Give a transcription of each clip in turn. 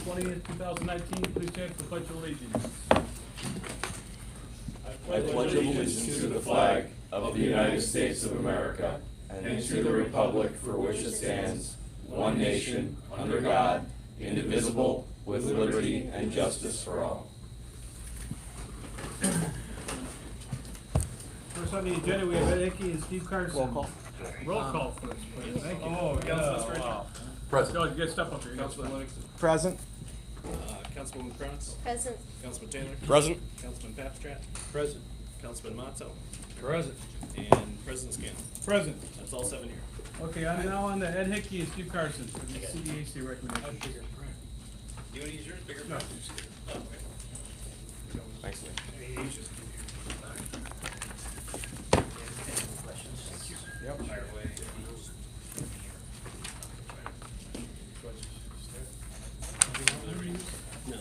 20th, 2019. Please stand for the Pledge of Allegiance. I pledge allegiance to the flag of the United States of America and to the republic for which it stands, one nation, under God, indivisible, with liberty and justice for all. First on the agenda, we have Ed Hickey and Steve Carson. Roll call. Roll call first, please. Thank you. Oh, yeah, wow. Present. Go, get stuff up here. Councilman Livingston. Present. Councilwoman Krantz. Present. Councilman Taylor. Present. Councilman Papstrat. Present. Councilman Motto. Present. And President Scanlon. Present. That's all 7 here. Okay, I'm now on the Ed Hickey and Steve Carson for the CDAC recommendation. Bigger print. You want to use yours? Bigger print? Oh, okay. Thanks, Lee. Yep. Fire away. No.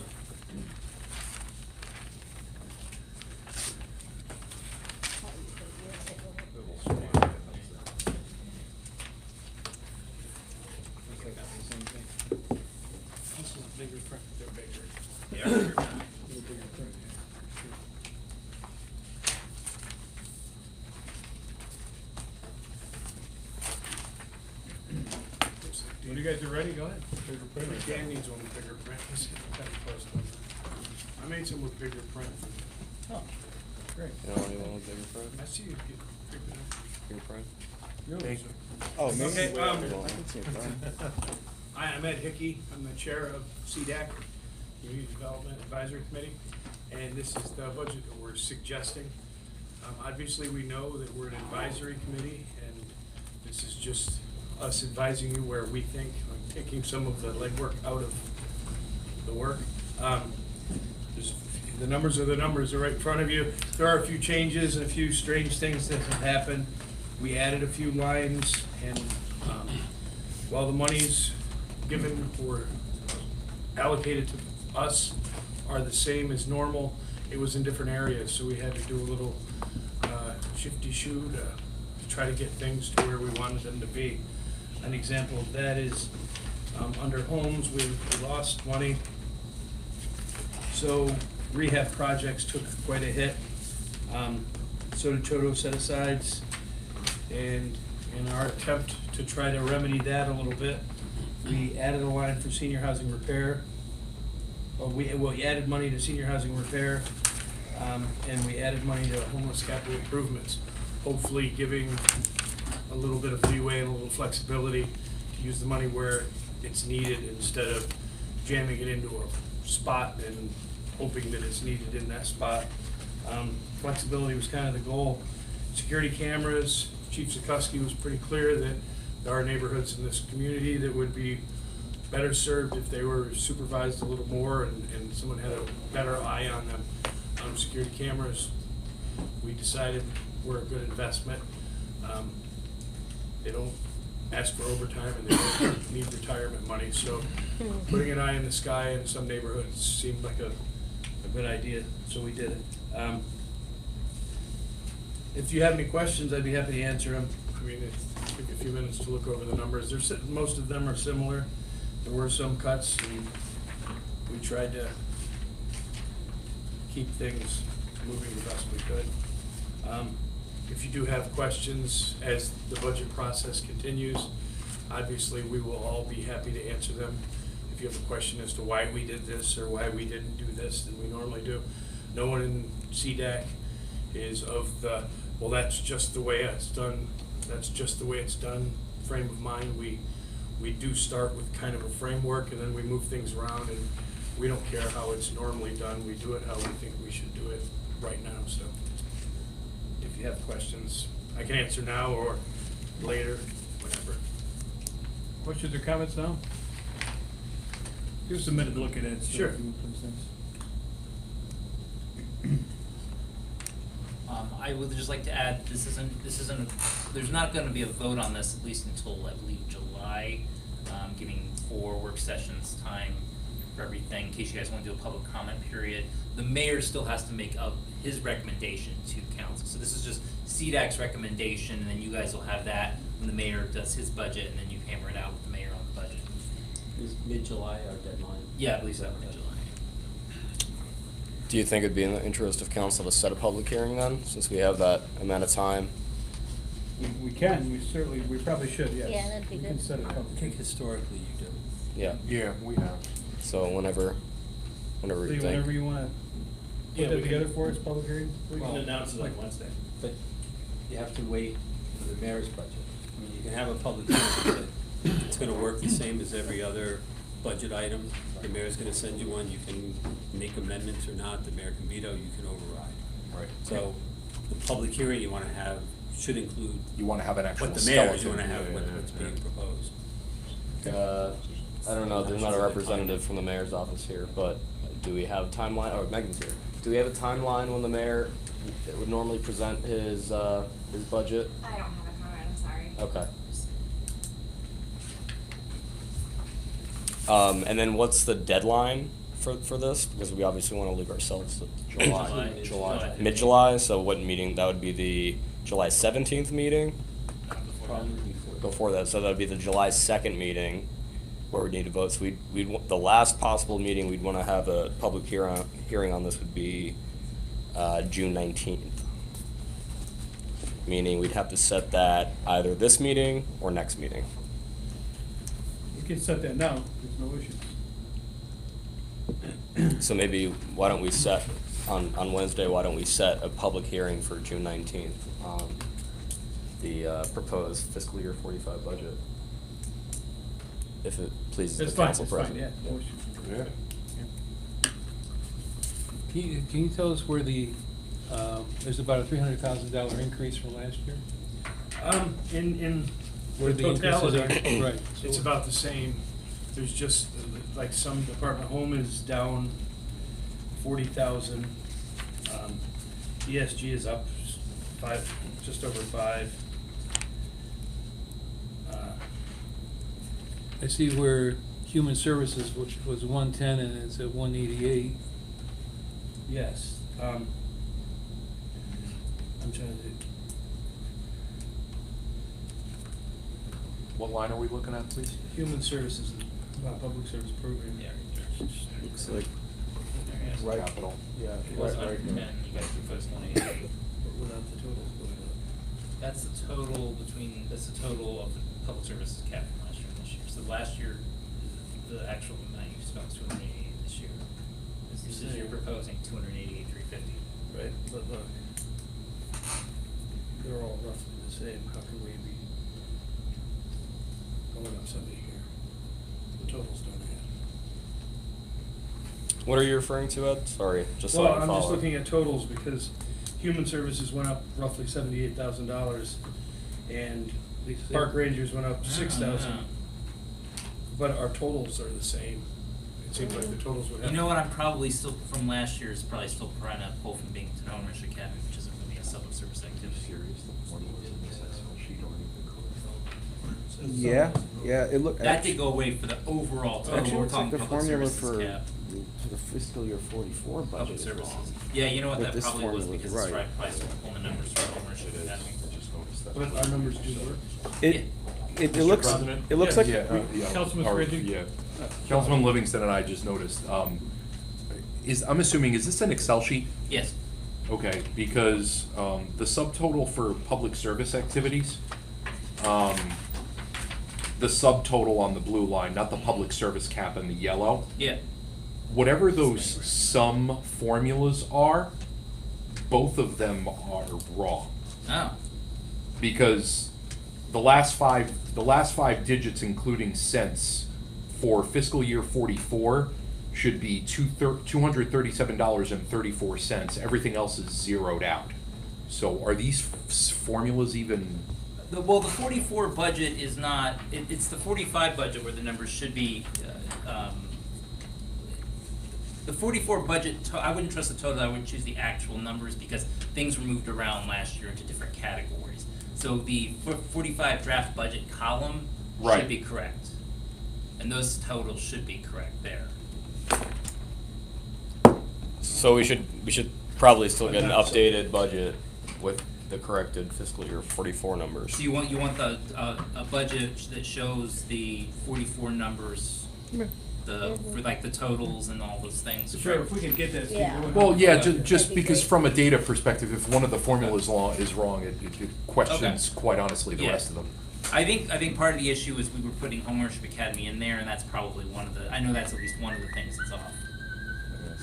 This is bigger print. They're bigger. Yeah. Bigger print. When you guys are ready, go ahead. Bigger print. Dan needs one with bigger print. Let's get that first one. I made some with bigger print. Oh, great. You don't want anyone with bigger print? I see you get bigger Bigger print? Yours. Oh, maybe. Okay, I can see it. Hi, I'm Ed Hickey. I'm the chair of CDAC, Community Development Advisory Committee, and this is the budget that we're suggesting. Obviously, we know that we're an advisory committee, and this is just us advising you where we think, like, taking some of the legwork out of the work. The numbers are the numbers, they're right in front of you. There are a few changes and a few strange things that have happened. We added a few lines, and while the monies given or allocated to us are the same as normal, it was in different areas, so we had to do a little shifty shoe to try to get things to where we wanted them to be. An example of that is under homes, we lost money. So rehab projects took quite a hit. So did Choto set-asides. And in our attempt to try to remedy that a little bit, we added a line for senior housing repair. We added money to senior housing repair, and we added money to homeless capital improvements, hopefully giving a little bit of leeway and a little flexibility to use the money where it's needed instead of jamming it into a spot and hoping that it's needed in that spot. Flexibility was kind of the goal. Security cameras, Chief Zukoski was pretty clear that there are neighborhoods in this community that would be better served if they were supervised a little more and someone had a better eye on them. Security cameras, we decided were a good investment. They don't ask for overtime and they don't need retirement money, so putting an eye in the sky in some neighborhoods seemed like a good idea, so we did it. If you have any questions, I'd be happy to answer them. I mean, it took a few minutes to look over the numbers. Most of them are similar. There were some cuts, and we tried to keep things moving the best we could. If you do have questions as the budget process continues, obviously we will all be happy to answer them. If you have a question as to why we did this or why we didn't do this than we normally do, no one in CDAC is of the, well, that's just the way it's done, that's just the way it's done frame of mind. We do start with kind of a framework and then we move things around, and we don't care how it's normally done. We do it how we think we should do it right now. So if you have questions, I can answer now or later, whatever. Questions or comments now? Give us a minute to look at it. Sure. I would just like to add, there's not gonna be a vote on this at least until, I believe, July, giving 4 work sessions time for everything, in case you guys wanna do a public comment period. The mayor still has to make up his recommendation to council. So this is just CDAC's recommendation, and then you guys will have that when the mayor does his budget, and then you hammer it out with the mayor on the budget. Is mid-July our deadline? Yeah, I believe so, in July. Do you think it'd be in the interest of council to set a public hearing then, since we have that amount of time? We can, we probably should, yes. Yeah, that'd be We can good. set it I public. think historically you do. Yeah, Yeah, we have. so whenever you Lee, think. whenever you wanna Yeah, put that we together can- for us, public hearing? We can announce it on Wednesday. But you have to wait for the mayor's budget. I mean, you can have a public hearing, but it's gonna work the same as every other budget item. The mayor's gonna send you one, you can make amendments or not, the mayor can veto, you can override. Right. So the public hearing you wanna have should include You wanna have an actual what the mayor, you skeleton. wanna have Yeah, yeah, what's yeah. being proposed. I don't know, there's not a representative from the mayor's office here, but do we have a timeline, or Megan's here, do we have a timeline when the mayor would normally present his budget? I don't have a comment, I'm sorry. Okay. And then what's the deadline for this? Because we obviously wanna leave ourselves to July. July. Mid-July, so what meeting, that would be the July 17th meeting? Probably before. Before that, so that'd be the July 2nd meeting where we need to vote. So the last possible meeting we'd wanna have a public hearing on this would be, June 19th. Meaning we'd have to set that either this meeting or next meeting. You can set that now, there's no issues. So maybe, why don't we set, on Wednesday, why don't we set a public hearing for June 19th on the proposed fiscal year 45 budget? If it pleases the It's fine, council it's fine, president. yeah, no issues. Yeah. Can you tell us where there's about a $300,000 increase from last year? In Where the the increases totality, are? Right. it's about the same. There's just, like, some department home is down 40,000. ESG is up just over 5. I see where human services, which was 110 and it's at 188. Yes, I'm trying to think. What line are we looking at, please? Human services, public service program. Yeah, right there. Looks like, Right. Capital. It was 110, you guys proposed 180. Without the totals going up. That's the total of the public services cap from last year and this year. So last year, the actual amount you spent was 288 this year. This year you're proposing 288,350. Right, but look, they're all roughly the same, how can we be going up somebody here? The totals don't add. what are you referring to, Ed? Sorry, just so I Well, can I'm follow. just looking at totals because human services went up roughly $78,000 and the park rangers went up 6,000. But our totals are the same. It seems like the totals would have. You know what, I'm probably still, from last year, is probably still trying to pull from Binghamton Homeownership Academy, which isn't really a public service activity. Yeah, it looked. That did go away for the overall total, Actually, we're looks like talking the public formula services for cap. the fiscal year 44 budget Public is services. wrong. Yeah, you know what, But that this probably was formula's because it's right. right, probably still pulling the numbers from Homeownership Academy. But our numbers do work. It looks, President? it looks Yeah. like. Yeah, Councilman or- Scriggy? Yeah. Councilman Livingston and I just noticed, I'm assuming, is this an Excel sheet? Yes, Okay, because, the subtotal for public service activities, the subtotal on the blue line, not the public service cap in the yellow, yeah, whatever those sum formulas are, both of them are wrong. oh, Because the last five digits, including cents, for fiscal year 44 should be $237.34. Everything else is zeroed out. So are these formulas even? well, the 44 budget is not, it's the 45 budget where the numbers should be, the 44 budget, I wouldn't trust the total, I would choose the actual numbers because things were moved around last year into different categories. So the 45 draft budget column Right. should be correct. And those totals should be correct there. So we should probably still get an updated budget with the corrected fiscal year 44 numbers. So you want the, a budget that shows the 44 numbers for like the totals and all those things. Sure, if we can get that. Steve, Yeah. we wouldn't- Well, yeah, That'd be just because great. from a data perspective, if one of the formulas is wrong, it questions, quite honestly, the Yeah. rest of them. I think part of the issue is we were putting Homeownership Academy in there, and that's probably one of the, I know that's at least one of the things that's off.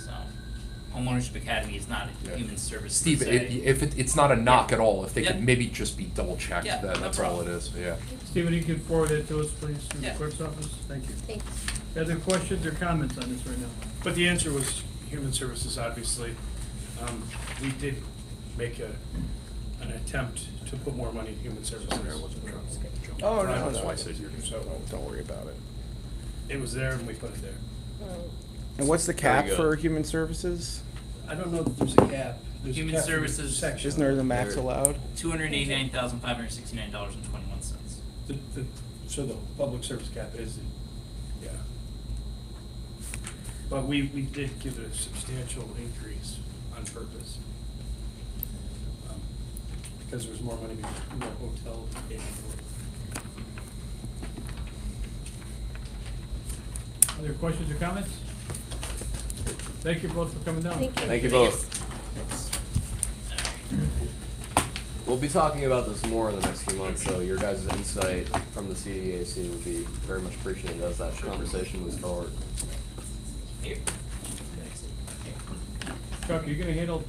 So, Homeownership Academy is not a Yeah. human service per Steve, se. if it's not a knock Yeah. at all, if they Yep. could maybe just be double checked, Yeah, no that's all it problem. is, yeah. Stephen, you can forward it to us, please, through the Yeah. clerk's office, thank you. Thanks. Other questions or comments on this right now? But the answer was human services, obviously. We did make an attempt to put more money in human services. Oh, no, That's no. why I said you're, so Don't worry about it. it was there and we put it there. And what's the Very cap good. for human services? I don't know that there's a cap. There's a Human cap for services- section. Isn't there the max There- allowed? $289,569.21. So the public service cap is, yeah. But we did give it a substantial increase on purpose. Because there was more money in the hotel paid for. Other questions or comments? Thank you both for coming down. Thank you. Thank you both. We'll be talking about this more in the next few months, so your guys' insight from the CDAC would be very much appreciated as that conversation moves forward. Chuck, are you gonna handle,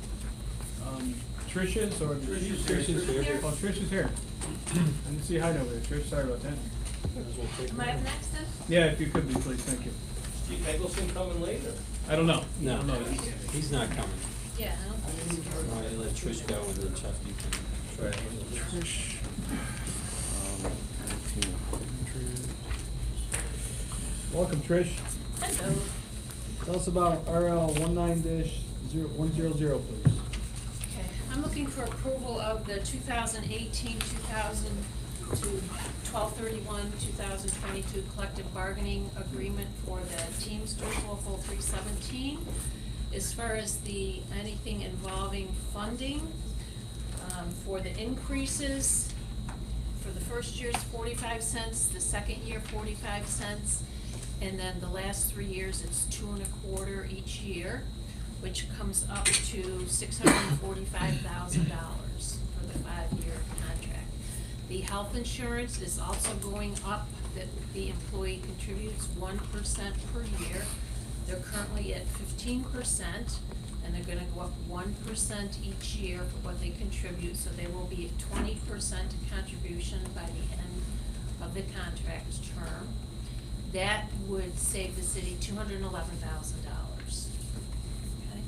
Trish's or? Trish's here. Oh, Trish is here. I didn't see hi over there, Trish, sorry about that. Am I up next then? Yeah, if you could be, please, thank you. Eggleston coming later? I don't know. I No, don't know. he's not coming. Yeah, I don't think so. All right, let Trish go and then Chuck, you can try it. Trish, 1900. Welcome, Trish. Hello. Tell us about RL 19-100, please. Okay, I'm looking for approval of the 2018, 2000 to 12/31/2022 collective bargaining agreement for the Teamsters Local 317. As far as anything involving funding, for the increases, for the first year's 45 cents, the second year 45 cents, and then the last 3 years, it's 2 1/4 each year, which comes up to $645,000 for the 5-year contract. The health insurance is also going up, that the employee contributes 1% per year. They're currently at 15%, and they're gonna go up 1% each year for what they contribute, so they will be at 20% contribution by the end of the contract term. That would save the city $211,000. Okay.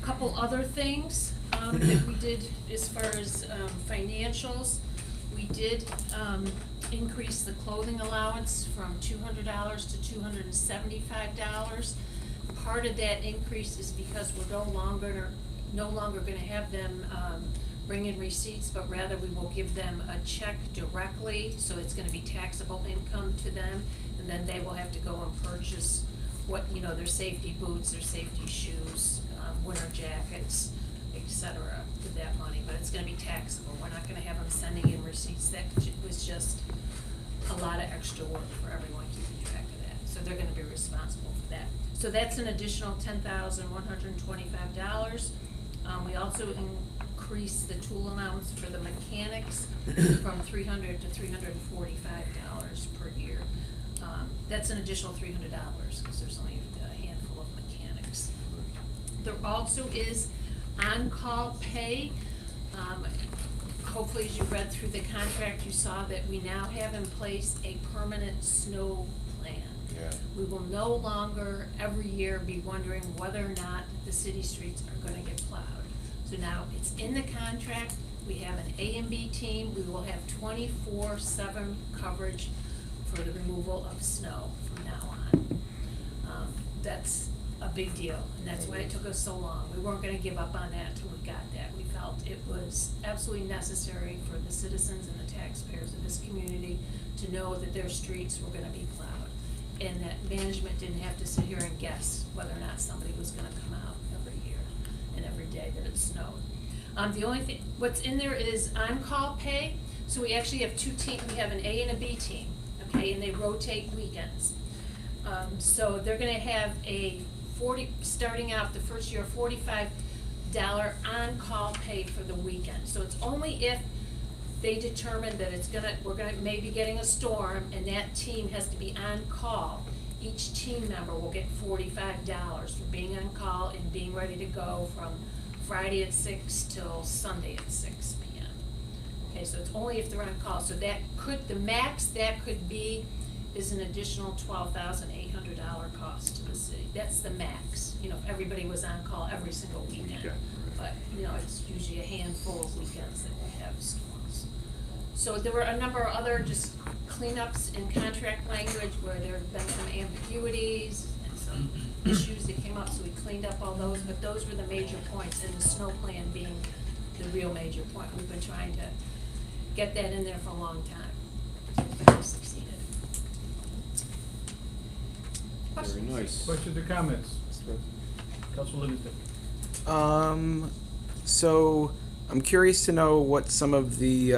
Couple other things, that we did as far as, financials. We did, increase the clothing allowance from $200 to $275. Part of that increase is because we're no longer gonna have them, bring in receipts, but rather we will give them a check directly, so it's gonna be taxable income to them, and then they will have to go and purchase their safety boots, their safety shoes, winter jackets, et cetera, with that money, but it's gonna be taxable. We're not gonna have them sending in receipts. That was just a lot of extra work for everyone keeping track of that, so they're gonna be responsible for that. So that's an additional $10,125. We also increased the tool allowance for the mechanics from $300 to $345 per year. That's an additional $300, because there's only a handful of mechanics. There also is on-call pay. Hopefully, as you read through the contract, you saw that we now have in place a permanent snow plan. Yeah. We will no longer every year be wondering whether or not the city streets are gonna get plowed. So now it's in the contract, we have an A and B team, we will have 24/7 coverage for the removal of snow from now on. That's a big deal, and that's why it took us so long. We weren't gonna give up on that until we got that. We felt it was absolutely necessary for the citizens and the taxpayers of this community to know that their streets were gonna be plowed, and that management didn't have to sit here and guess whether or not somebody was gonna come out every year and every day that it snowed. The only thing, what's in there is on-call pay, so we actually have 2 teams. We have an A and a B team, okay, and they rotate weekends. So they're gonna have a starting out the first year, $45 on-call pay for the weekend. So it's only if they determine that we're gonna maybe getting a storm and that team has to be on call. Each team member will get $45 for being on call and being ready to go from Friday at 6 till Sunday at 6 p.m. Okay, so it's only if they're on call. So the max that could be is an additional $12,800 cost to the city. That's the max, if everybody was on call every single weekend. Weekend, right. But, it's usually a handful of weekends that we have storms. So there were a number of other just cleanups in contract language where there have been some ambiguities and some issues that came up, so we cleaned up all those, but those were the major points, and the snow plan being the real major point. We've been trying to get that in there for a long time. We've succeeded. Very Questions? nice. Questions or comments? Council Livingston. So I'm curious to know what some of the,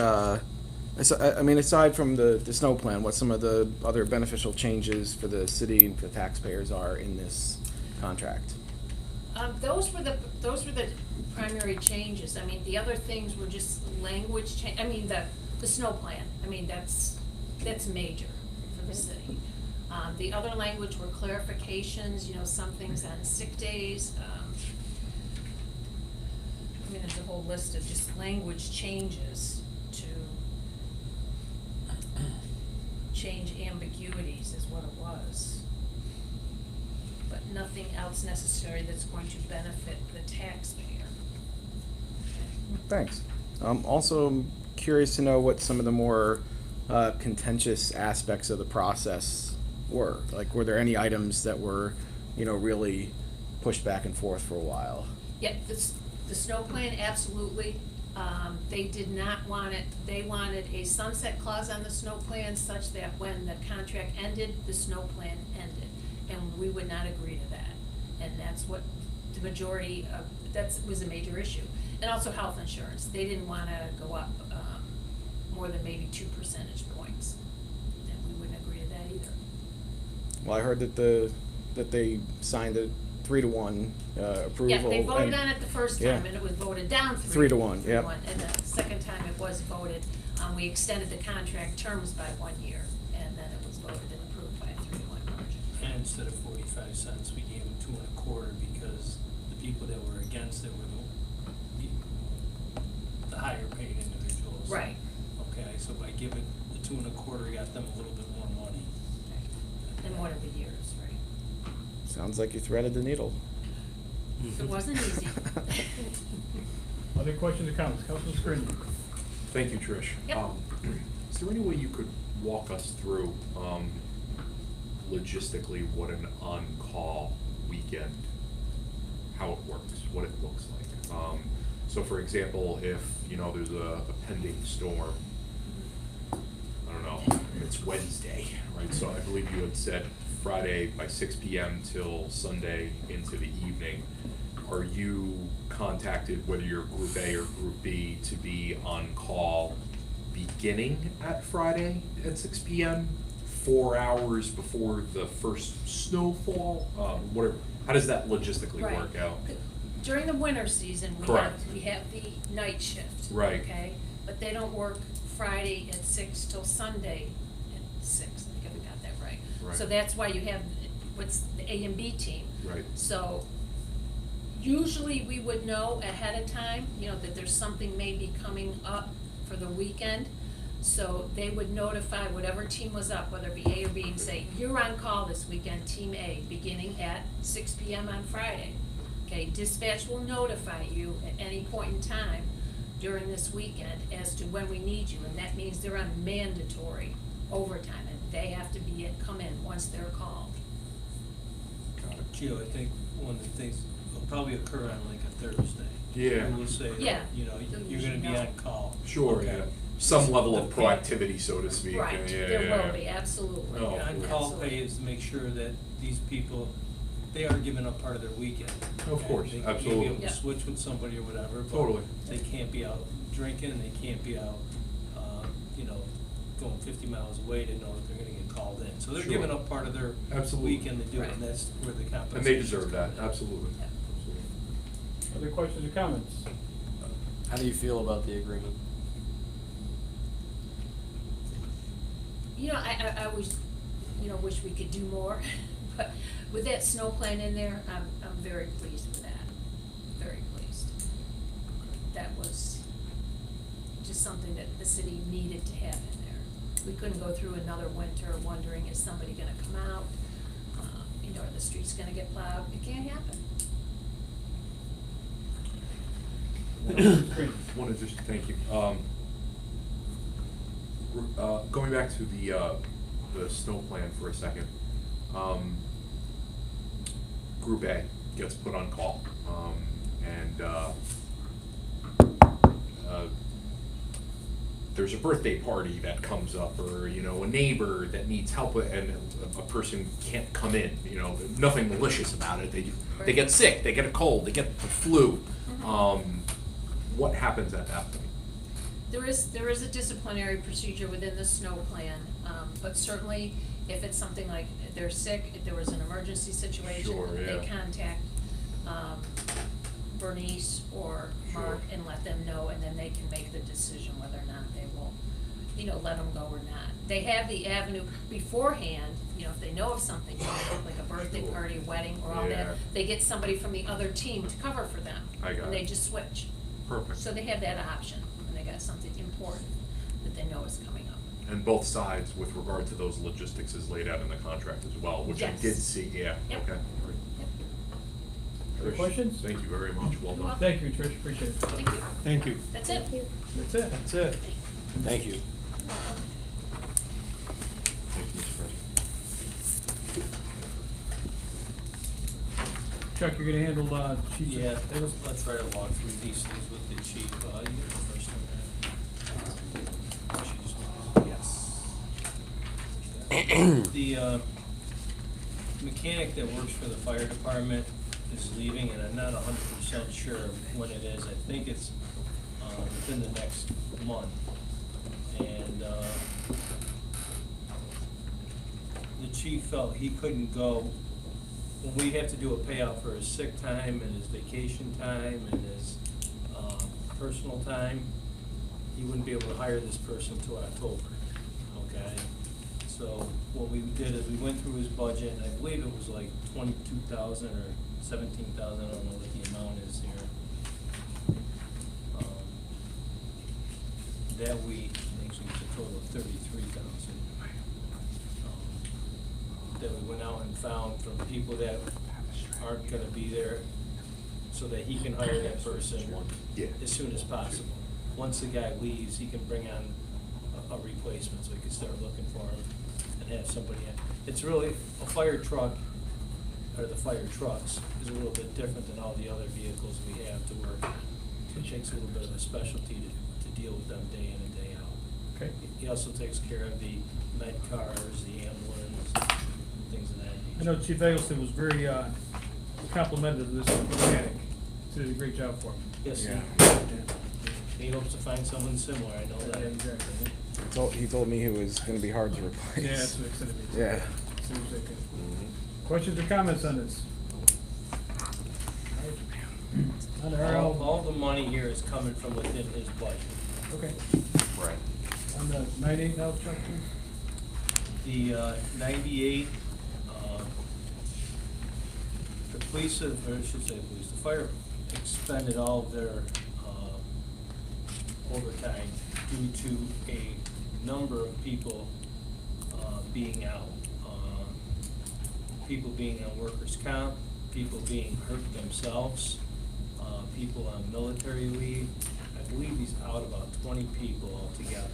aside from the snow plan, what some of the other beneficial changes for the city and for taxpayers are in this contract. Those were the primary changes. I mean, the other things were just language change. I mean, the snow plan. I mean, that's major for the city. The other language were clarifications. Some things on sick days. I mean, there's a whole list of just language changes to change ambiguities is what it was. But nothing else necessary that's going to benefit the taxpayer. Thanks. Also, I'm curious to know what some of the more contentious aspects of the process were. Like, were there any items that were, really pushed back and forth for a while? Yeah, the snow plan, absolutely. They did not want it, they wanted a sunset clause on the snow plan such that when the contract ended, the snow plan ended. And we would not agree to that. And that's what the majority of, that was a major issue. And also health insurance. They didn't want to go up more than maybe 2 percentage points. And we wouldn't agree to that either. Well, I heard that they signed a 3-to-1 approval. Yeah, they voted and- on it the first time, yeah. and it was voted down 3-to-1, yep. 3-to-1. And the second time it was voted, we extended the contract terms by 1 year, and then it was voted and approved by a 3-to-1 margin. And instead of 45 cents, we gave them 2 1/4 because the people that were against it were the higher paid individuals. Right. Okay, so by giving the 2 1/4, we got them a little bit more money. In one of the years, right? Sounds like you threaded the needle. It wasn't easy. Other questions or comments? Councilman Scrivner. Thank you, Trish. Yep. Is there any way you could walk us through, logistically what an on-call weekend, how it works, what it looks like? So for example, if, there's a pending storm, I don't know, it's Wednesday, right? So I believe you had said Friday by 6 p.m. till Sunday into the evening. Are you contacted, whether you're Group A or Group B, to be on call beginning at Friday at 6 p.m., 4 hours before the first snowfall? How does that logistically Right. work out? During the winter season, Correct. we have the night shift. Right. Okay, but they don't work Friday at 6 till Sunday at 6. I think I got that right. Right. So that's why you have what's the A and B team. Right. So usually we would know ahead of time, that there's something maybe coming up for the weekend. So they would notify whatever team was up, whether it be A or B, and say, you're on call this weekend, Team A, beginning at 6 p.m. on Friday. Okay, dispatch will notify you at any point in time during this weekend as to when we need you, and that means they're on mandatory overtime, and they have to come in once they're called. Gio, I think one of the things will probably occur on like a Thursday. Yeah. And we'll say, Yeah. You're gonna be on call. Sure, Okay. yeah. Some level of The- proactivity, so to speak. Right, Yeah, there yeah, will yeah. be, absolutely. Oh, On-call Absolutely. pay is to make sure that these people, they are giving up part of their weekend. Of okay? course, They may absolutely. be able Yeah. to switch with somebody or whatever, but Totally. they can't be out drinking, they can't be out, going 50 miles away to know that they're gonna get called in. So they're Sure. giving up part of their Absolutely. weekend to do it, and Right. that's where the compensation. And they deserve that, absolutely. Yeah. Absolutely. Other questions or comments? How do you feel about the agreement? You know, I always, wish we could do more, but with that snow plan in there, I'm very pleased with that, very pleased. That was just something that the city needed to have in there. We couldn't go through another winter wondering, is somebody gonna come out? Are the streets gonna get plowed? It can't happen. One addition, thank you. Going back to the snow plan for a second. Group A gets put on call, and there's a birthday party that comes up, or, a neighbor that needs help, and a person can't come in, nothing malicious about it. They get sick, they get a cold, they get the flu. What happens at that point? There is a disciplinary procedure within the snow plan, but certainly if it's something like they're sick, if there was an emergency situation, Sure, they yeah. contact Bernice or Mark Sure. and let them know, and then they can make the decision whether or not they will, let them go or not. They have the avenue beforehand, if they know of something, like a birthday party, wedding, or all Yeah. that, they get somebody from the other team to cover for them. I got And they it. just switch. Perfect. So they have that option when they got something important that they know is coming up. And both sides, with regard to those logistics, is laid out in the contract as well, which I Yes. did see, yeah, Yep. okay. Great. Yep. Other Trish, questions? Thank you very much, well You're done. welcome. Thank you, Trish, appreciate it. Thank you. Thank you. That's it. That's it. That's it. Thank you. Thank you, Mr. President. Chuck, you're gonna handle, chief. Yeah, let's try to walk through these things with the chief. You get the first one. Yes. The mechanic that works for the fire department is leaving, and I'm not 100% sure when it is. I think it's within the next month. And the chief felt he couldn't go. When we have to do a payout for his sick time and his vacation time and his personal time, he wouldn't be able to hire this person until October, okay? So what we did is we went through his budget, and I believe it was like 22,000 or 17,000, I don't know what the amount is here. That week, actually, it's a total of 33,000. That we went out and found from people that aren't gonna be there, so that he can hire that person Yeah. as soon as possible. Once the guy leaves, he can bring on a replacement, so he can start looking for him and have somebody in. It's really, a fire truck, or the fire trucks, is a little bit different than all the other vehicles we have to work. It takes a little bit of a specialty to deal with them day in and day out. Okay. He also takes care of the med cars, the ambulance, things of that I nature. know Chief Eggleston was very, complimentary of this mechanic. He did a great job for him. Yes, Yeah. he hopes to find someone similar, I know that. Yeah, exactly. He told me he was gonna be hard to replace. Yeah, that's what he said to me. Yeah. So he was like, questions or comments on this? On the All the money here is coming from within his budget. Okay. Right. On the 98 now, Chuck, please? The 98, the police have, or I should say police, the fire expended all of their overtime due to a number of people being out. People being on workers' comp, people being hurt themselves, people on military leave. I believe he's out about 20 people altogether.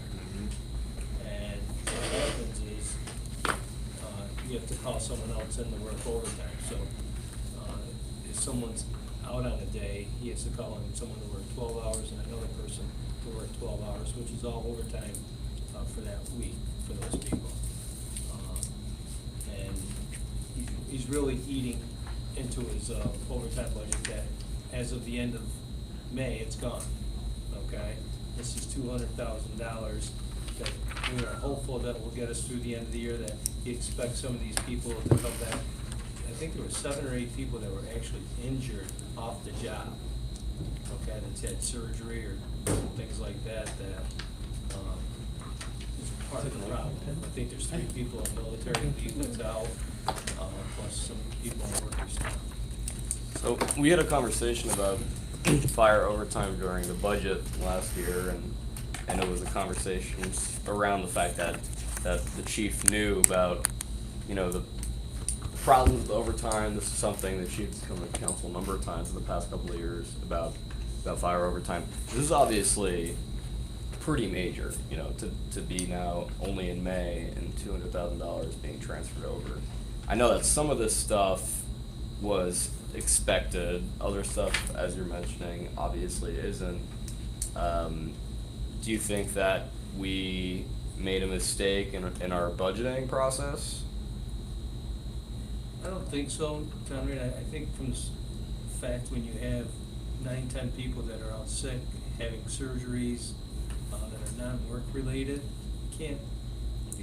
And what happens is, you have to call someone else in to work overtime. So, if someone's out on a day, he has to call in someone to work 12 hours and another person to work 12 hours, which is all overtime, for that week for those people. And he's really eating into his, overtime budget that as of the end of May, it's gone, okay? This is $200,000 that we are hopeful that will get us through the end of the year, that he expects some of these people to come back. I think there were 7 or 8 people that were actually injured off the job, okay, that's had surgery or things like that, that, is part of the problem. I think there's 3 people on military leave that's out, plus some people on workers' comp. So we had a conversation about fire overtime during the budget last year, and it was a conversation around the fact that the chief knew about, you know, the problems with overtime. This is something the chief's come to council a number of times in the past couple of years about fire overtime. This is obviously pretty major, you know, to be now only in May and $200,000 being transferred over. I know that some of this stuff was expected, other stuff, as you're mentioning, obviously isn't. Do you think that we made a mistake in our budgeting process? I don't think so, Conrad. I think from the fact when you have 9, 10 people that are out sick, having surgeries, that are non-work related, you can't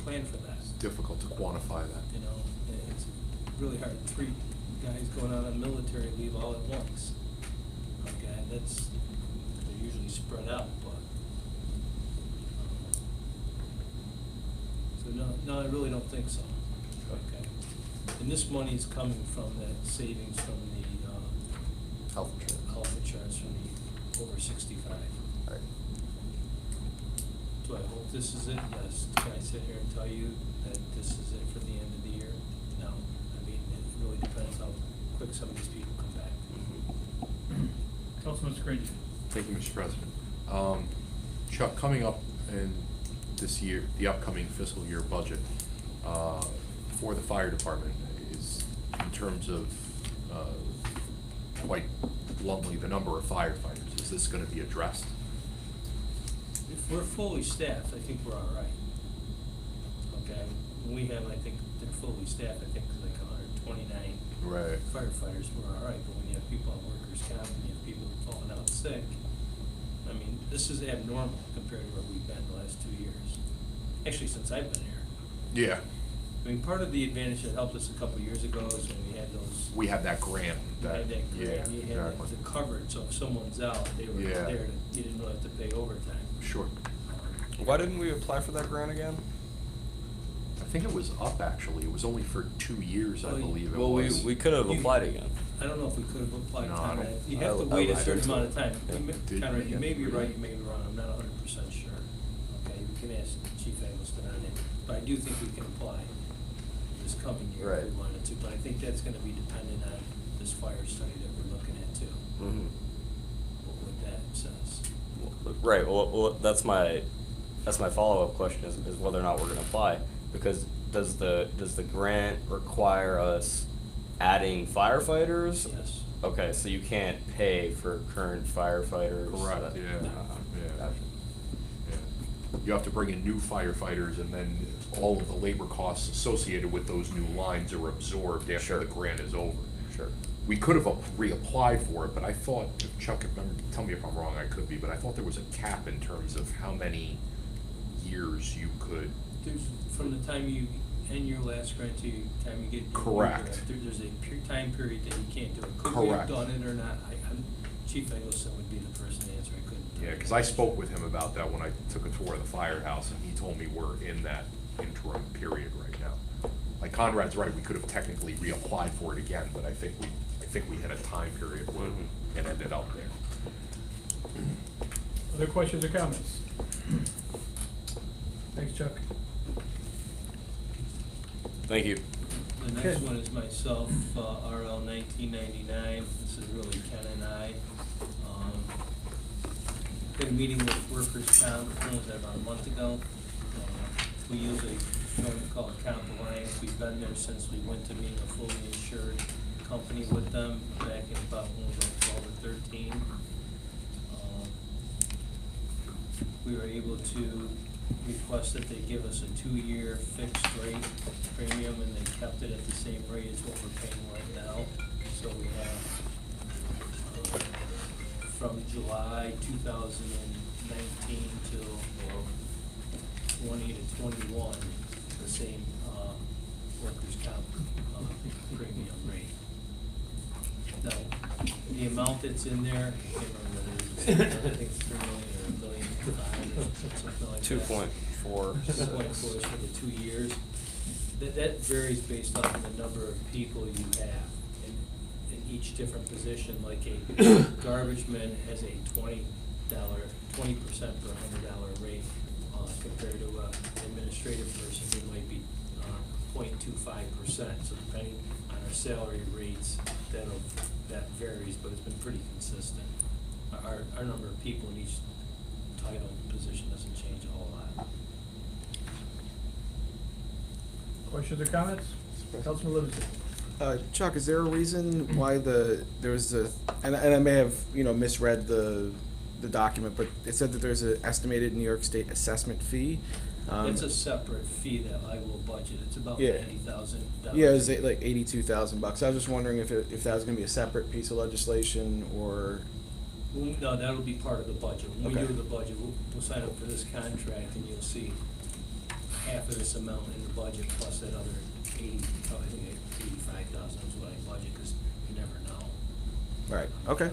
plan for that. It's difficult to quantify that. You know, it's really hard to treat guys going out on military leave all at once. Okay, they're usually spread out, but. So no, I really don't think so. Okay. And this money is coming from that savings from the, Health insurance. health insurance from the over 65. Right. Do I hope this is it? Yes. Can I sit here and tell you that this is it for the end of the year? No. I mean, it really depends how quick some of these people come back. Councilman Scrange. Thank you, Mr. President. Chuck, coming up in this year, the upcoming fiscal year budget, for the fire department is, in terms of, quite bluntly, the number of firefighters, is this gonna be addressed? If we're fully staffed, I think we're all right. Okay, we have, I think, they're fully staffed, I think, like 129 Right. firefighters, we're all right, but when you have people on workers' comp, and you have people falling out sick, I mean, this is abnormal compared to where we've been the last 2 years. Actually, since I've been here. Yeah. I mean, part of the advantage that helped us a couple of years ago is when we had those. We had that grant. You had that grant, you had exactly. the coverage, so if someone's out, they were Yeah. there, you didn't really have to pay overtime. Sure. Why didn't we apply for that grant again? I think it was up, actually. It was only for 2 years, I Well, believe it Well, was. we could have You- applied again. I don't know if we could have applied No, I time. don't- You have to I wait a would certain think so. amount of time. Yeah. Did Conrad, we you may be get- right, you may be wrong, I'm not 100% sure. Okay, we can ask Chief Eggleston on it, but I do think we can apply this coming year if we Right. wanted to, but I think that's gonna be dependent on this fire study that we're looking at too, Mm-hmm. what that says. Right, well, that's my follow-up question is whether or not we're gonna apply, because does the grant require us adding firefighters? Yes. Okay, so you can't pay for current firefighters? Correct, yeah, yeah. Gotcha. Yeah. You have to bring in new firefighters, and then all of the labor costs associated with those new lines are absorbed after Sure. the grant is over. Sure. We could have reapplied for it, but I thought, if Chuck, tell me if I'm wrong, I could be, but I thought there was a cap in terms of how many years you could. There's, from the time you end your last grant to the time you get. your new Correct. grant, there's a time period that you can't do it. Could we have Correct. done it or not? Chief Eggleston would be the person to answer, I couldn't. Yeah, because I spoke with him about that when I took a tour of the firehouse, and he told me we're in that interim period right now. Like Conrad's right, we could have technically reapplied for it again, but I think we hit a time period where it ended up there. Other questions or comments? Thanks, Chuck. Thank you. The next Okay. one is myself, RL 1999. This is really Ken and I. Had a meeting with workers' comp, when was that, about a month ago? We use a firm called Comp Alliance. We've been there since we went to being a fully insured company with them back in about, when was it, 12 or 13. We were able to request that they give us a 2-year fixed rate premium, and they kept it at the same rate as what we're paying right now. So we have, from July 2019 till, 20 to 21, the same workers' comp premium rate. Now, the amount that's in there, I can't remember, I think it's 3 million or $1.5 million or something like that. 2.4. 2.4 is for the 2 years. That varies based on the number of people you have in each different position. Like a garbage man has a $20% per $100 rate compared to an administrative person who might be 0.25%. So depending on our salary rates, that varies, but it's been pretty consistent. Our number of people in each title position doesn't change a whole lot. Questions or comments? Councilman Livingston. Chuck, is there a reason why there's a, and I may have, misread the document, but it said that there's an estimated New York State assessment fee? It's a separate fee that I will budget. It's about Yeah. $90,000. Yeah, is it like $82,000? I was just wondering if that was gonna be a separate piece of legislation, or? No, that'll be part of the budget. When we Okay. do the budget, we'll sign up for this contract and you'll see half of this amount in the budget plus that other 80, probably 85,000 is what I budget, because you never know. Right, okay.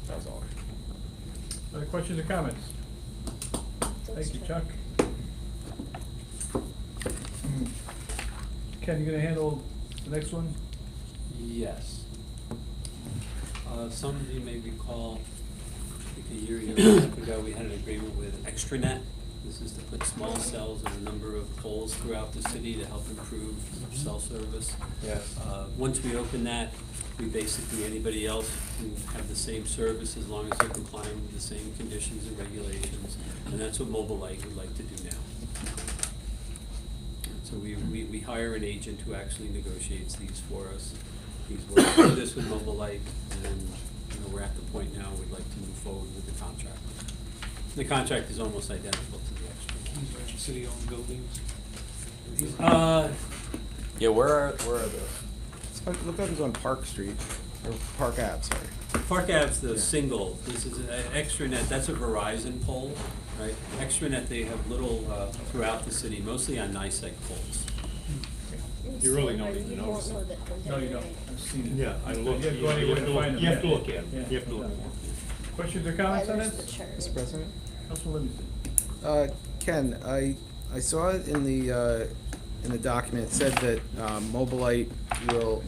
That was all. Other questions or comments? Thank you, Chuck. Ken, you gonna handle the next one? Yes. Some of you may recall, I think a year and a half ago, we had an agreement with Extranet. This is to put small cells in a number of poles throughout the city to help improve cell service. Yes. Once we open that, we basically, anybody else can have the same service as long as they're complying with the same conditions and regulations. And that's what Mobile Light would like to do now. So we hire an agent who actually negotiates these for us. He's working through this with Mobile Light, and we're at the point now we'd like to move forward with the contract. The contract is almost identical to the extra. These are city-owned buildings. Yeah, where are the? Look like it's on Park Street, or Park Ave, sorry. Park Ave's the Yeah. single, this is Extranet, that's a Verizon pole, right? Extranet, they have little throughout the city, mostly on NICEAG poles. You really don't need to You notice won't know it. that they're No, you there. don't. I've seen it. Yeah, I looked. You have to go anywhere to find them. You have to look at them. Yeah. You have to look at them. Questions or Why, comments on there's this? the chart. Mr. President? Councilman Livingston. Ken, I saw it in the document, it said that Mobilite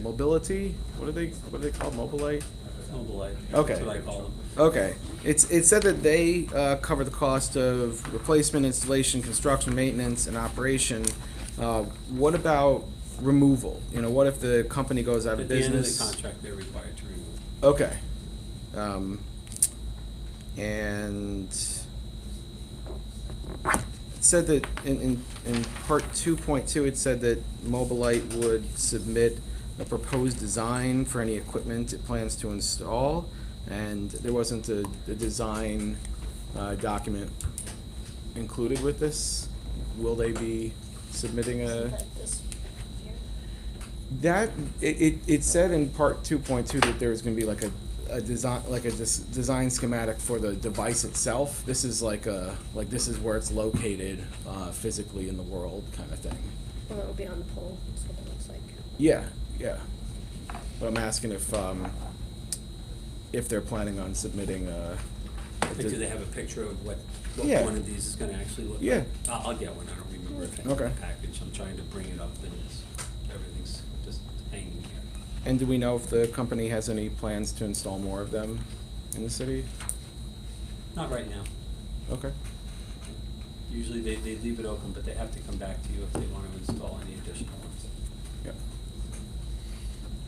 mobility, what do they call Mobilite? Mobile Light, Okay. that's what I call them. Okay, it said that they cover the cost of replacement, installation, construction, maintenance, and operation. What about removal? What if the company goes out of At the end of the business? contract, they're required to remove. Okay. And it said that in part 2.2, it said that Mobilite would submit a proposed design for any equipment it plans to install, and there wasn't a design document included with this. Will they be submitting a? Like this here. That, it said in part 2.2 that there was gonna be like a design, like a design schematic for the device itself. This is this is where it's located, physically in the world kind of thing. Well, it'll be on the pole, that's what it looks like. Yeah, yeah. But I'm asking if they're planning on submitting Do they have a picture of what Yeah. one of these is gonna actually look like? Yeah. I'll get one, I don't remember if it's in Okay. the package, I'm trying to bring it up and everything's just hanging here. And do we know if the company has any plans to install more of them in the city? Not right now. Okay. Usually they leave it open, but they have to come back to you if they want to install any additional ones. Yep.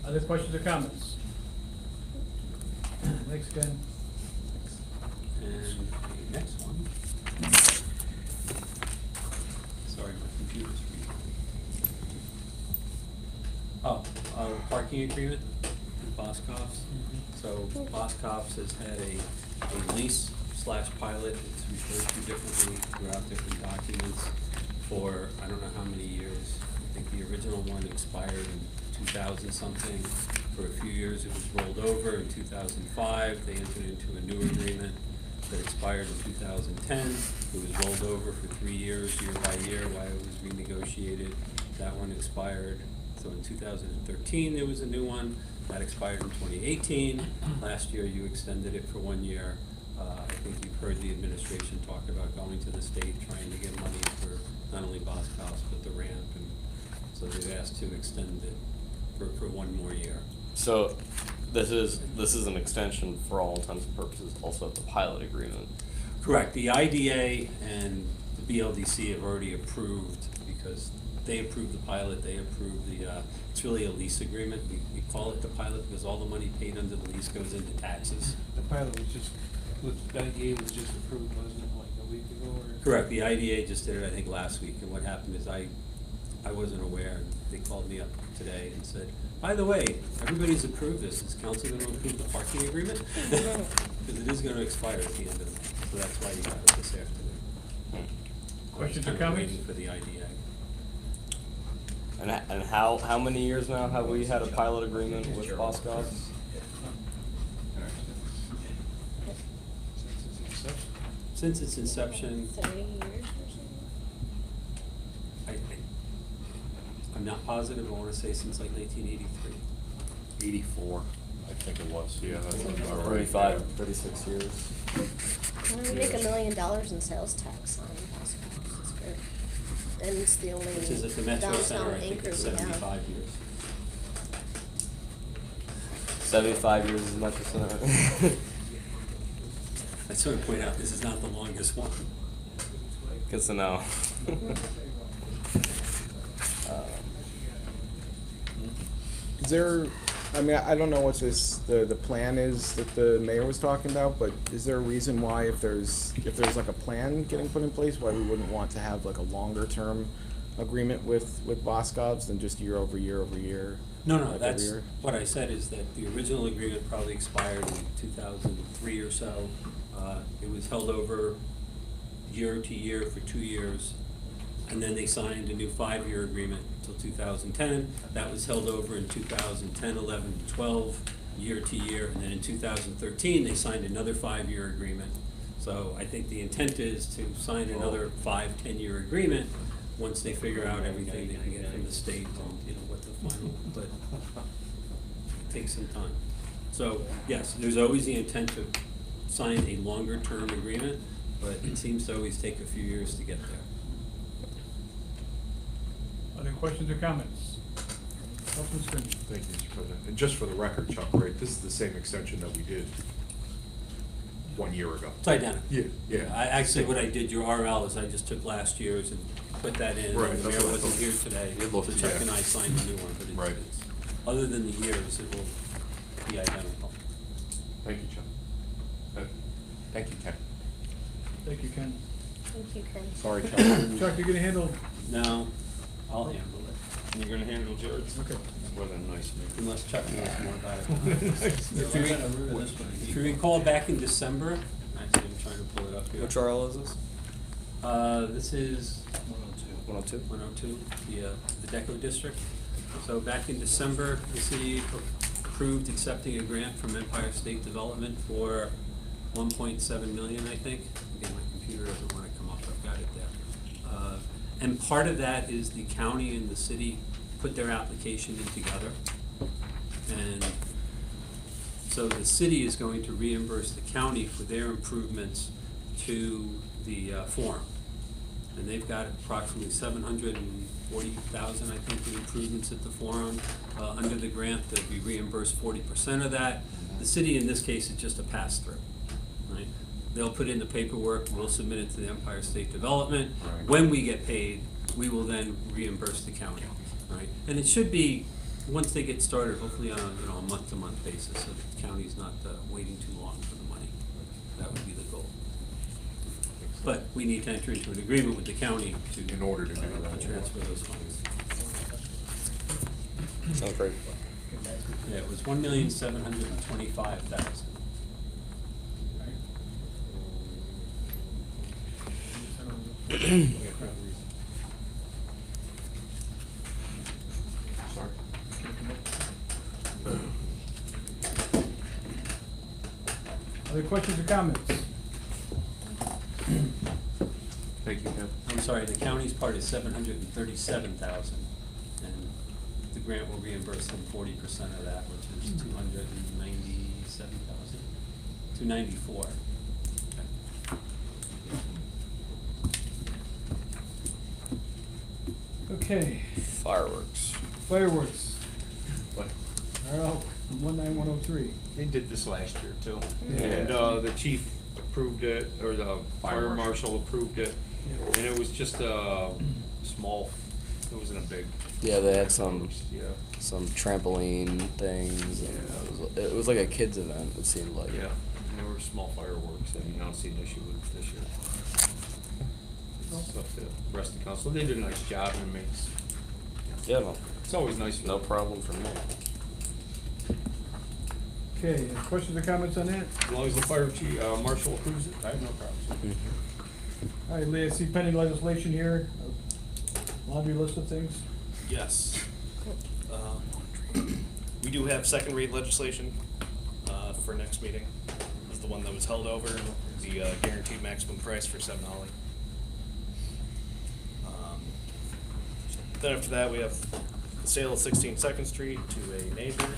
Other questions or comments? Thanks, Ken. And the next one. Sorry, my computer's freezing. Parking agreement with Boscov's. So Boscov's has had a lease/pilot, it's referred to differently throughout different documents for, I don't know how many years. I think the original one expired in 2000 something. For a few years it was rolled over. In 2005, they entered into a new agreement. that expired in 2010. It was rolled over for 3 years, year by year, while it was renegotiated. That one expired. So in 2013, there was a new one that expired in 2018. Last year, you extended it for 1 year. I think you've heard the administration talk about going to the state, trying to get money for not only Boscov's, but the ramp, and so they've asked to extend it for 1 more year. So this is an extension for all intents and purposes also of the pilot agreement. Correct. The IDA and the BLDC have already approved, because they approved the pilot, they approved the, it's really a lease agreement. We call it the pilot because all the money paid under the lease goes into taxes. The pilot the IDA was just approved, wasn't it, like a week ago or? Correct. The IDA just did it, I think, last week, and what happened is I wasn't aware, and they called me up today and said, by the way, everybody's approved this, is council gonna approve the parking agreement? Because it is gonna expire at the end of the month, so that's why you got it this afternoon. Questions or Kinda comments? waiting for the IDA. And how many years now have we had a pilot agreement with Boscov's? Since its inception, 70 years or something? I'm not positive, I wanna say since like 1983. 84, I think it was, yeah, that's about right. 35, 36 years. Well, we make $1 million in sales tax on Boscov's, it's great. And it's the only Which is at the Metro Center, downtown I think anchor it's we have. 75 years. 75 years is much as that. I sort of point out, this is not the longest one. Good to know. Is there, I mean, I don't know what the plan is that the mayor was talking about, but is there a reason why if there's like a plan getting put in place, why we wouldn't want to have like a longer term agreement with Boscov's than just year over year over year? No, like every that's, year? what I said is that the original agreement probably expired in 2003 or so. It was held over year to year for 2 years, and then they signed a new 5-year agreement until 2010. That was held over in 2010, 11, 12, year to year, and then in 2013, they signed another 5-year agreement. So I think the intent is to sign another 5-10-year agreement once they figure out everything they can get from the state and, you know, what the final, but it takes some time. So, yes, there's always the intent to sign a longer term agreement, but it seems to always take a few years to get there. Other questions or comments? Councilman Stern. Thank you, Mr. President. And just for the record, Chuck, right, this is the same extension that we did 1 year ago. It's identical. Yeah. I actually, what I did, your RL, is I just took last year's and put that in. Right, The that's mayor what I wasn't thought. here today, It looked- so Chuck yeah. and I signed a new one, but Right. it's, other than the years, it will be identical. Thank you, Chuck. Thank you, Ken. Thank you, Ken. Thank you, Ken. Sorry, Chuck. Chuck, you're gonna handle, No, I'll handle it. You're gonna handle Jared's? okay. What a nice man. Unless Chuck knows more about it. If you recall back in December, actually, I'm trying to pull it up here. Which RL is this? This is 102? 102, the Deco District. So back in December, the city approved accepting a grant from Empire State Development for 1.7 million, I think. Again, my computer doesn't want to come up, I've got it there. And part of that is the county and the city put their application in together. And so the city is going to reimburse the county for their improvements to the forum. And they've got approximately 740,000, I think, in improvements at the forum. Under the grant, they'll be reimbursed 40% of that. The city, in this case, is just a pass-through, right? They'll put in the paperwork, we'll submit it to the Empire State Development. Right. When we get paid, we will then reimburse the county, right? And it should be, once they get started, hopefully on a, a month-to-month basis, so the county's not waiting too long for the money. That would be the goal. But we need to enter into an agreement with the county to. In order to do that. Transfer those funds. Sounds great. Yeah, it was 1,725,000. Sorry. Other questions or comments? Thank you, Kev. I'm sorry, the county's part is 737,000, and the grant will reimburse them 40% of that, which is 297,000, 294. Okay, Fireworks. fireworks, What? RL 19103. They did this last year too. Yeah. And, the chief approved it, or the fire marshal approved it, and it was just a small, it wasn't a big. Yeah, they had some Yeah, trampoline things. And it was like a kids event. It seemed like. yeah, and there were small fireworks, I mean, I don't see an issue with it this year. It's up to the rest of the council, they did a nice job, and it makes, Yeah, no, it's always nice. no problem for me. Okay, questions or comments on that? As long as the fire chief, marshal approves it, I have no problems. All right, Lee, I see pending legislation here, laundry list of things. Yes. We do have second read legislation for next meeting. It's the one that was held over, the guaranteed maximum price for Semnolly. Then after that, we have the sale of 16 Second Street to a neighbor.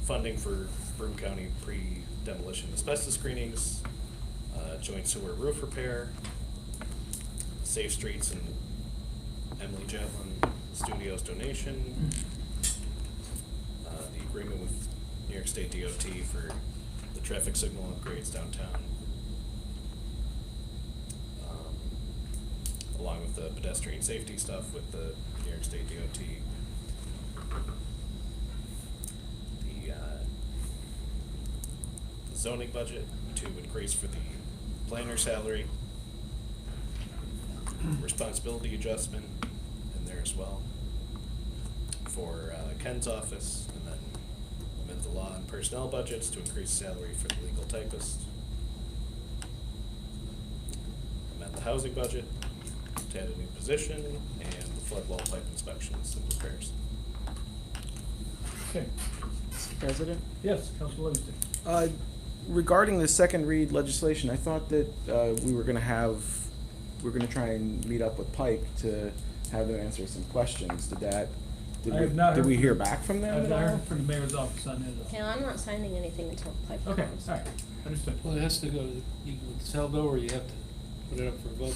Funding for Broome County pre-demolition asbestos screenings, joint sewer roof repair, Safe Streets and Emily Jetlin Studios donation, the agreement with New York State DOT for the traffic signal upgrades downtown, along with the pedestrian safety stuff with the New York State DOT. The zoning budget to increase for the planner salary, responsibility adjustment in there as well for Ken's office, and then amend the law and personnel budgets to increase salary for the legal typist. Amend the housing budget to add a new position, and the flood wall pipe inspections and repairs. Okay, Mr. President? yes, Councilor Livingston. Regarding the second read legislation, I thought that we were gonna try and meet up with Pike to have them answer some questions. I have not Did we heard- hear back from them I've at not all? heard from the mayor's office on that. Yeah, I'm not signing anything until Pike comes. Okay, all right, understood. Well, it has to go, it's held over, you have to put it up for a vote.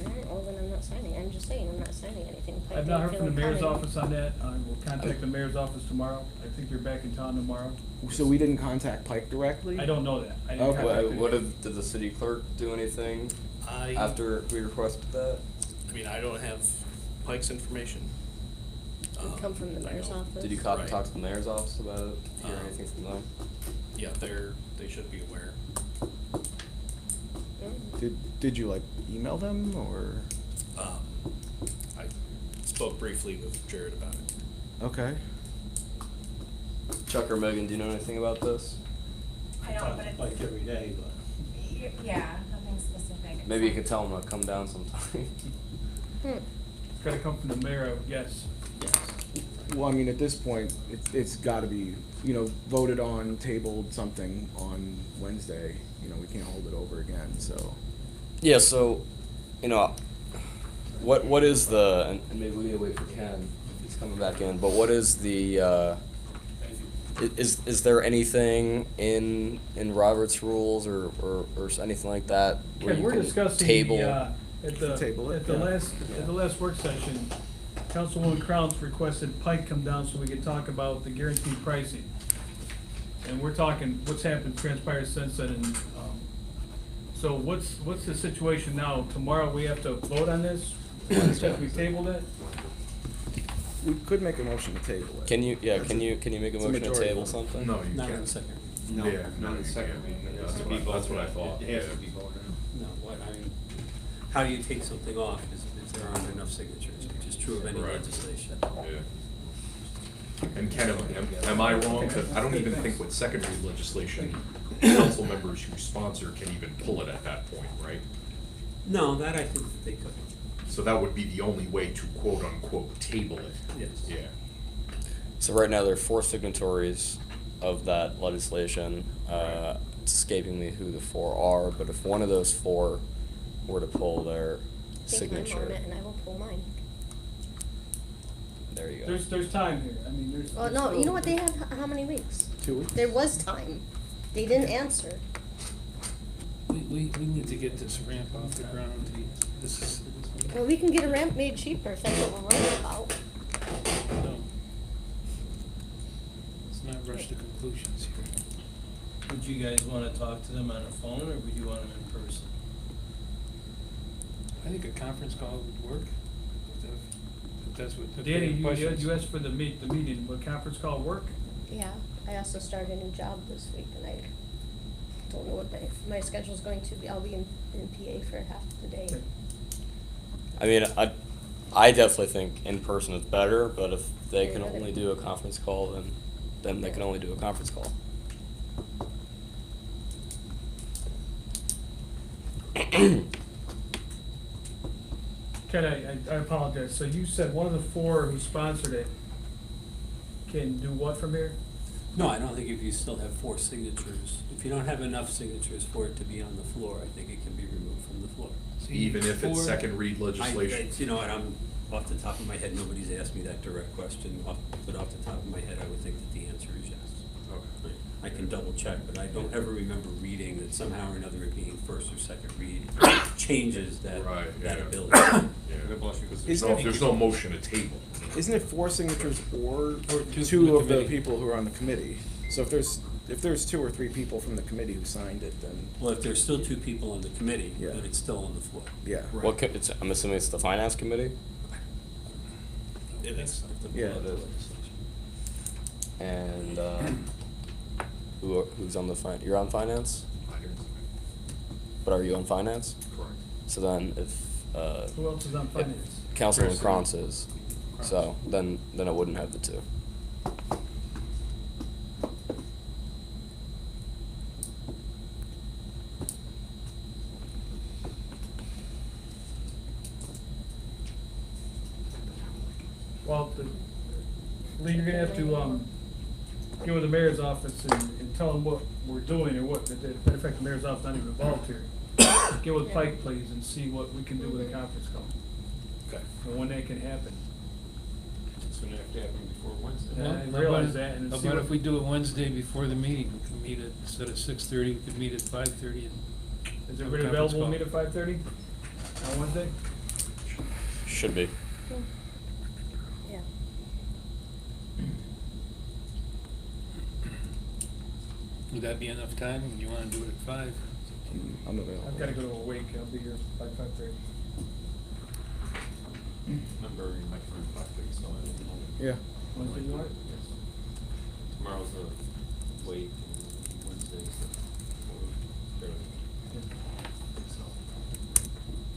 All right, well, then I'm not signing, I'm just saying, I'm not signing anything. Pike I've not heard didn't from the feel mayor's coming. office on that. I will contact the mayor's office tomorrow. I think they're back in town tomorrow. So we didn't contact Pike directly? I don't know that. I didn't Okay. contact What them. did the city clerk do anything I after we requested that? mean, I don't have Pike's information. It come from the I mayor's know- office? Did you Right. talk to the mayor's office about it? Hear Um, anything from them? Yeah, they should be aware. Mm. Did you like email them or? I spoke briefly with Jared about it. Okay. Chuck or Megan, do you know anything about this? I don't, but it's. Like every day, but. Yeah, nothing specific. Maybe you could tell them to come down sometime. Hmm. It's gotta come from the mayor, I would guess. Well, I mean, at this point, it's gotta be, voted on, tabled something on Wednesday. We can't hold it over again, so. Yeah, so, what is the, and maybe we need to wait for Ken, he's coming back in, but what is the, is there anything in Robert's rules or anything like that? where Okay, you we're can discussing table? Table it, at the yeah. last work session, Councilwoman Crowns requested Pike come down so we could talk about the guaranteed pricing. And we're talking, what's happened, transpired since then, and, so what's the situation now? Tomorrow we have to vote on this? Wednesday we tabled it? We could make a motion to table it. Can you make a It's a motion to majority table vote. something? No, you Not can't. in the second. No, Yeah, not in the second reading. That's what I thought. It has to be voted on. No, how do you take something off if there aren't enough signatures, which is true of any Right. legislation? Yeah. And Ken, am I wrong? Because I don't even think with second read legislation, council members who sponsor can even pull it at that point, right? No, that I think that they could. So that would be the only way to quote unquote table it. Yes. Yeah. So right now, there are 4 signatories of that legislation. it's escaping me who the four are, but if one of those four were to pull their I think I'm on signature, it and I will pull mine. there you go. There's time here, I mean, there's. Well, no, you know what, they had, how many weeks? 2 weeks? There was time. They didn't answer. We need to get this ramp off the ground. This is, Well, we can get a ramp made cheaper if that's what we're worried about. no. Let's not rush to conclusions here. Would you guys wanna talk to them on the phone, or would you want them in person? I think a conference call would work. If that's what the Danny, questions. you asked for the meeting, would conference call work? Yeah, I also started a new job this week and I don't know what my schedule's going to be. I'll be in PA for half the day. I mean, I definitely think in person is better, but if they Yeah, can you're only gonna- do a conference call, then they can only do a conference call. Ken, I apologize, so you said one of the four who sponsored it can do what from here? No, I don't think if you still have 4 signatures, if you don't have enough signatures for it to be on the floor, I think it can be removed from the floor. Even if it's Four- second read legislation? You know what, I'm, off the top of my head, nobody's asked me that direct question, but off the top of my head, I would think that the answer is yes. Okay. I can double check, but I don't ever remember reading that somehow or another it being first or second read changes that, Right, that yeah. ability. Yeah, because Isn't it- there's no motion to table. Isn't it 4 signatures or Or two two from the of the committee. people who are on the committee? So if there's 2 or 3 people from the committee who signed it, then, Well, if there's still 2 people on the committee, Yeah. then it's still on the floor. yeah. What, I'm assuming it's the finance committee? It is. Yeah. It is. And, who's on the you're on finance? But are you on finance? Correct. So then if, Who else is on finance? Councilman Chris. Krantz is, so then it wouldn't have the 2. Well, Lee, you're gonna have to, get with the mayor's office and tell them what we're doing or what, matter of fact, the mayor's office not even involved here. Get with Pike, please, and see what we can do with a conference call, Okay. and when that can happen. It's gonna have to happen before Wednesday. Yeah, I How about- realize that, and How see about what- if we do it Wednesday before the meeting? We can meet at, instead of 6:30, we could meet at 5:30 and. Is have a everybody conference available to call. meet at 5:30 on Wednesday? Should be. Yeah. Would that be enough time? Would you wanna do it at 5? I'm available. I've gotta go to a wake, I'll be here by 5:30. Remember, you might run 5:30, so I don't know. Yeah. Wednesday, you want? Tomorrow's the wait, and Wednesday's the.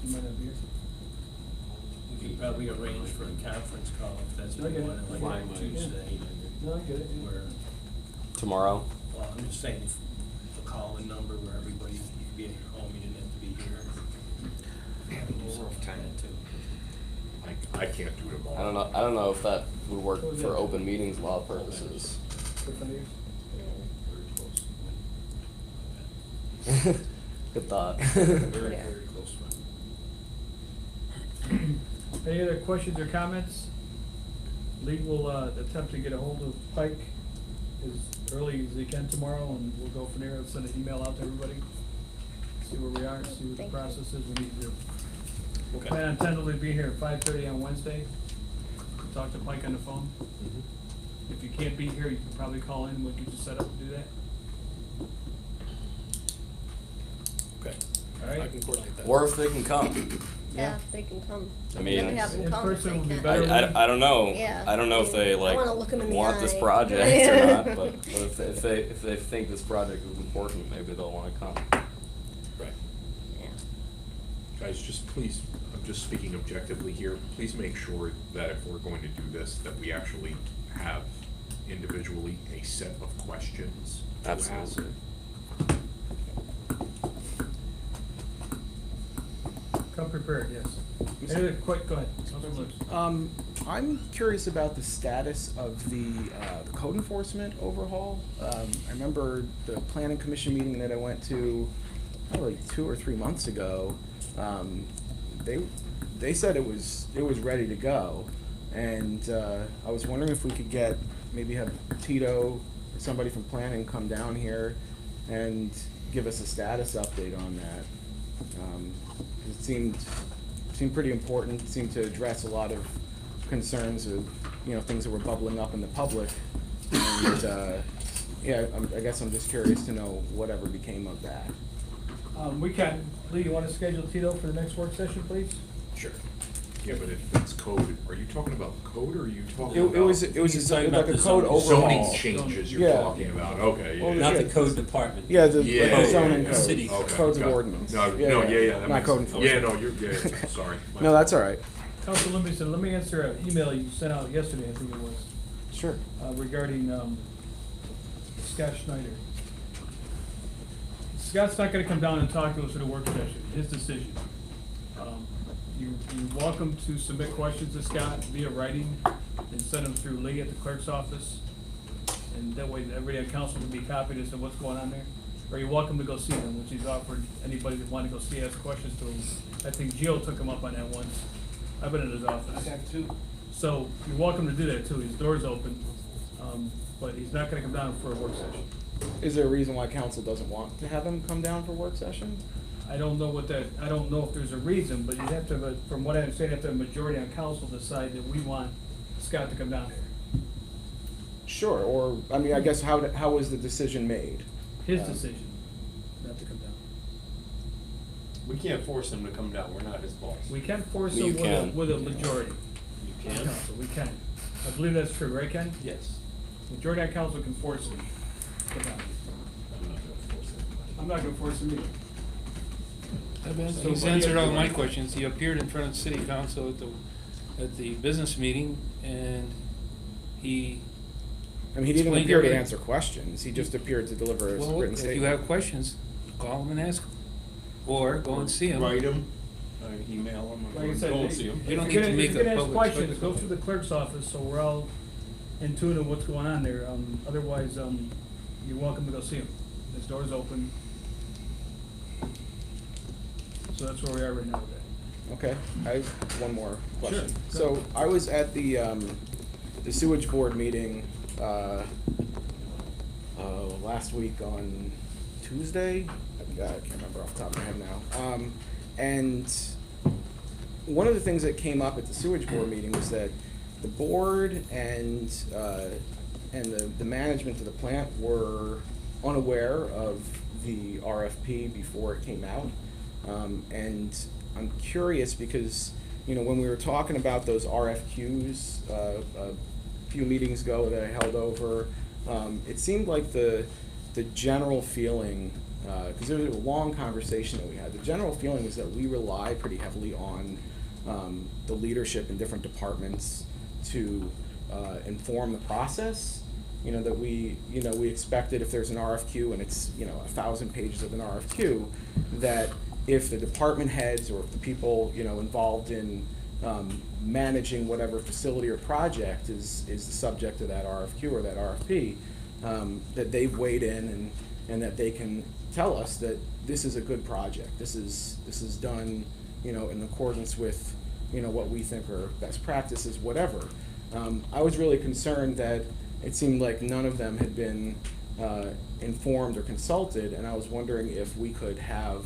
You might not be here. We could probably arrange for a conference call if that's what you Okay. want, like Fly on my- Tuesday. No, I get it, yeah. Where, Tomorrow? well, I'm just saying, a call-in number where everybody, you could be at your home, you didn't have to be here. Do something like that too. I can't do tomorrow. I don't know if that would work for open meetings law purposes. Good for you. Very close. Good thought. Very, Yeah. very close one. Any other questions or comments? Lee will, attempt to get a hold of Pike as early as he can tomorrow, and we'll go from there, and send an email out to everybody. See where we are, see what the Thank you. process is we need to do. We'll Okay. plan on tentatively being here at 5:30 on Wednesday. Talk to Pike on the phone. Mm-hmm. If you can't be here, you can probably call in, we'll get you set up to do that. Okay. All right. I can coordinate that. Or if they can come. Yeah, they can come. I mean- We have them In come if person they would be can. better. I don't know. Yeah. I don't know if they I like wanna look 'em in the want this eye. project Yeah. or not, but if they think this project is important, maybe they'll wanna come. Right. Yeah. Guys, just please, I'm just speaking objectively here, please make sure that if we're going to do this, that we actually have individually a set of questions to ask. Absolutely. Come prepared, yes. Any other, go ahead. Councilor Lutz. I'm curious about the status of the code enforcement overhaul. I remember the planning commission meeting that I went to probably 2 or 3 months ago. They said it was ready to go, and I was wondering if we could maybe have Tito or somebody from planning come down here and give us a status update on that. It seemed pretty important. It seemed to address a lot of concerns of things that were bubbling up in the public. And I guess I'm just curious to know whatever became of that. We can, Lee, you want to schedule Tito for the next work session, please? Sure. Yeah, but if it's code, are you talking about code or are you talking It about? was He's talking like about a the code zoning. overhaul. Zoning changes you're Yeah. talking about, okay, yeah. Well, Not the Yeah. code department. Yeah, the Yeah, zoning yeah, code, City. Okay, codes of got it. ordinance. No, Yeah, no, yeah, that not makes code sense. enforcement. Yeah, no, you're, sorry. No, that's all right. Councilor Livingston, let me answer an email you sent out yesterday, I think it was, Sure. regarding Scott Schneider. Scott's not gonna come down and talk to us at a work session, his decision. You're welcome to submit questions to Scott via writing and send them through Lee at the clerk's office. And that way everybody at council can be copied as to what's going on there. Or you're welcome to go see him, which he's offered anybody that wanted to go see, ask questions to him. I think Gio took him up on that once. I've been in his office. So you're welcome to do that too, his door's open, but he's not gonna come down for a work session. Is there a reason why council doesn't want to have him come down for work session? I don't know if there's a reason, but you have to have from what I understand, you have to have a majority on council decide that we want Scott to come down here. Sure, or, I mean, I guess how was the decision made? His decision, not to come down. We can't force him to come down, we're not his boss. We can force You him can. with a majority. You on can? council. We can. I believe that's true, right, Ken? Yes. Majority on council can force him. to come down. I'm not gonna force him. I'm not gonna force him either. So He's what do you answered have all to my do? questions. He appeared in front of city council at the business meeting, and he, I mean, he didn't Explained appear to everything. answer questions, he just appeared to deliver a well, written if statement. you have questions, call him and ask him. Or go and see him. Write him, or email him, Like I or said, go and see him. You don't if need you're to gonna- make if you're a gonna ask public questions, go spectacle. through the clerk's office, so we're all in tune of what's going on there. Otherwise, you're welcome to go see him. His door's open. So that's where we are right now with that. Okay, I have one more question. Sure, go So ahead. I was at the sewage board meeting, last week on Tuesday. I can't remember off the top of my head now. And one of the things that came up at the sewage board meeting was that the board and the management of the plant were unaware of the RFP before it came out. And I'm curious because, when we were talking about those RFQs a few meetings ago that I held over, it seemed like the general feeling, because there was a long conversation that we had, the general feeling is that we rely pretty heavily on the leadership in different departments to inform the process. That we expected if there's an RFQ and it's, 1,000 pages of an RFQ, that if the department heads or if the people, involved in managing whatever facility or project is the subject of that RFQ or that RFP, that they've weighed in and that they can tell us that this is a good project. This is done, in accordance with, what we think are best practices, whatever. I was really concerned that it seemed like none of them had been informed or consulted, and I was wondering if we could have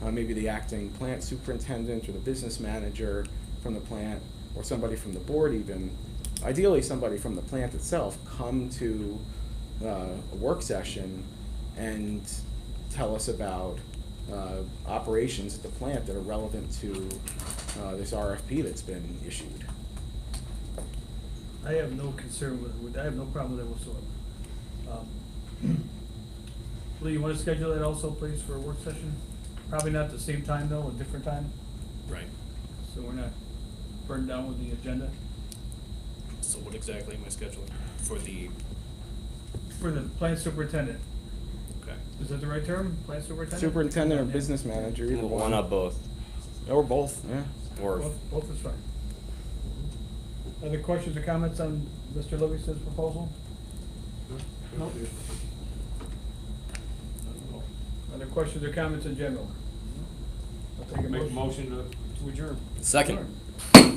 maybe the acting plant superintendent or the business manager from the plant, or somebody from the board even, ideally somebody from the plant itself, come to a work session and tell us about operations at the plant that are relevant to this RFP that's been issued. I have no concern I have no problem with that whatsoever. Lee, you wanna schedule that also, please, for a work session? Probably not at the same time though, a different time, Right. so we're not burned down with the agenda. So what exactly am I scheduling for the, For the plant superintendent, okay. is that the right term, plant superintendent? Superintendent or Yeah. business manager, either one. One of both. Or both, yeah. Or Both is fine. Other questions or comments on Mr. Livingston's proposal? No? Other questions or comments in general? I'll take a Make a motion. motion to adjourn. Second. Sure.